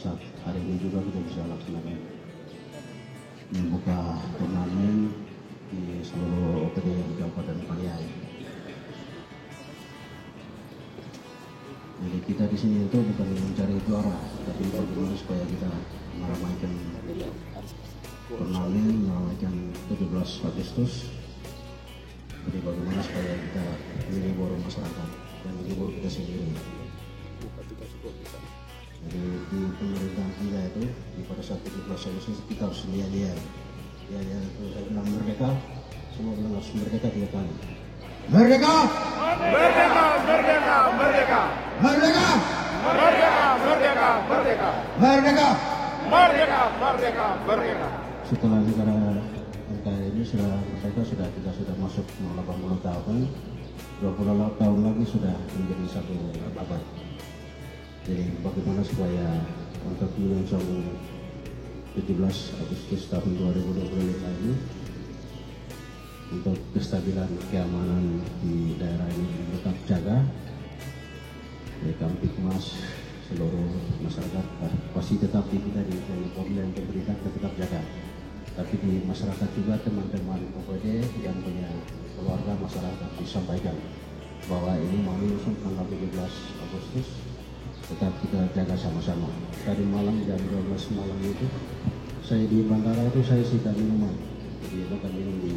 saat hari ini juga kita bisa laksanakan membuka turnamen di seluruh OPD Kabupaten Paniai. Jadi kita di sini itu bukan mencari juara, tapi bagaimana supaya kita meramaikan turnamen, meramaikan 17 Agustus. Jadi bagaimana supaya kita menghibur masyarakat dan menghibur kita sendiri. Jadi di pemerintahan kita itu pada saat 17 Agustus kita harus lihat itu saya bilang merdeka, semua bilang harus merdeka 3 kali. Merdeka! Merdeka! Merdeka! Merdeka! Merdeka! Merdeka! Merdeka! Merdeka! Merdeka! Merdeka! Merdeka! Merdeka! Setelah negara kita ini kita sudah masuk 80 tahun, 20 tahun lagi sudah menjadi satu abad. Jadi bagaimana supaya untuk menyongsong 17 Agustus tahun 2025 ini untuk kestabilan keamanan di daerah ini tetap jaga, ya Kamtipmas seluruh masyarakat pasti tetap kita di Polri dan pemerintah tetap jaga. Tapi di masyarakat juga teman-teman OPD yang punya keluarga masyarakat disampaikan bahwa ini mau langsung tanggal 17 Agustus tetap kita jaga sama-sama. Tadi malam jam 12 malam itu saya di bandara itu saya sita minuman, jadi bukan minum di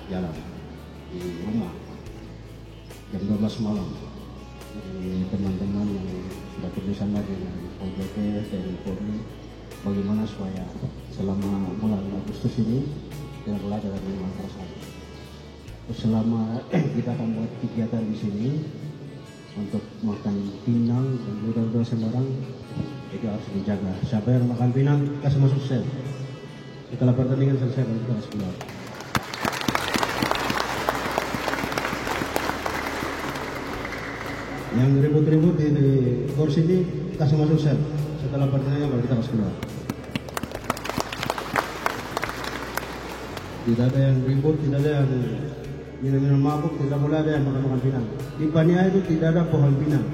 jalan, di rumah jam 12 malam. Jadi teman-teman yang sudah kerjasama dengan OPD dan Polri, bagaimana supaya selama bulan Agustus ini tidak boleh ada minuman keras lagi. Selama kita akan buat kegiatan di sini untuk makan pinang dan udang-udang sembarang itu harus dijaga. Siapa yang makan pinang kasih masuk sel. Setelah pertandingan selesai baru kita harus keluar. Yang ribut-ribut di kursi ini kasih masuk sel. Setelah pertandingan baru kita harus keluar. Tidak ada yang ribut, tidak ada yang minum-minum mabuk, tidak boleh ada yang makan-makan pinang. Di Paniai itu tidak ada pohon pinang.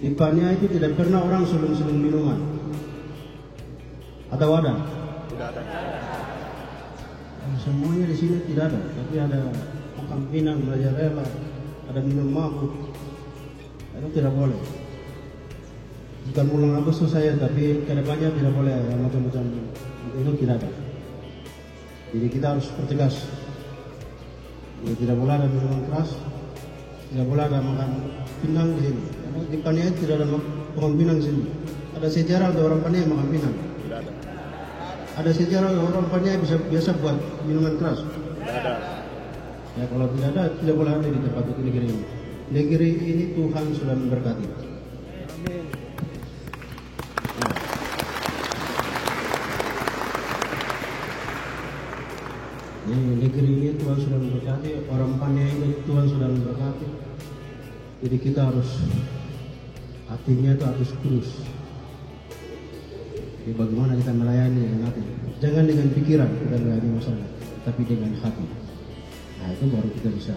Di Paniai itu tidak pernah orang sulung-sulung minuman. Atau ada? Tidak ada. Semuanya di sini tidak ada, tapi ada makan pinang, belajar rela, ada minum mabuk. Itu tidak boleh. Bukan bulan Agustus saya, tapi kedepannya tidak boleh macam-macam itu tidak ada. Jadi kita harus pertegas. Ya, tidak boleh ada minuman keras, tidak boleh ada makan pinang di sini. Karena di Paniai tidak ada pohon pinang di sini. Ada sejarah untuk orang Paniai makan pinang. Tidak ada. Ada sejarah orang Paniai biasa buat minuman keras. Tidak ada. Ya kalau tidak ada, tidak boleh ada di tempat itu negeri ini. Negeri ini Tuhan sudah memberkati. Amin. Negeri ini Tuhan sudah memberkati, orang Paniai ini Tuhan sudah memberkati. Jadi kita harus hatinya itu harus terus. Jadi bagaimana kita melayani dengan hati? Jangan dengan pikiran kita melayani masyarakat, tapi dengan hati. Nah itu baru kita bisa.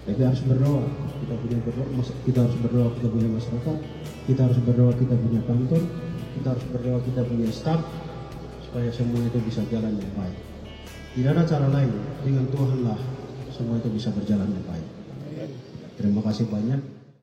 Tapi harus berdoa. Kita harus berdoa kita punya masyarakat. Kita harus berdoa kita punya kantor. Kita harus berdoa kita punya staf supaya semua itu bisa jalan dengan baik. Tidak ada cara lain, dengan Tuhanlah semua itu bisa berjalan dengan baik. Terima kasih banyak.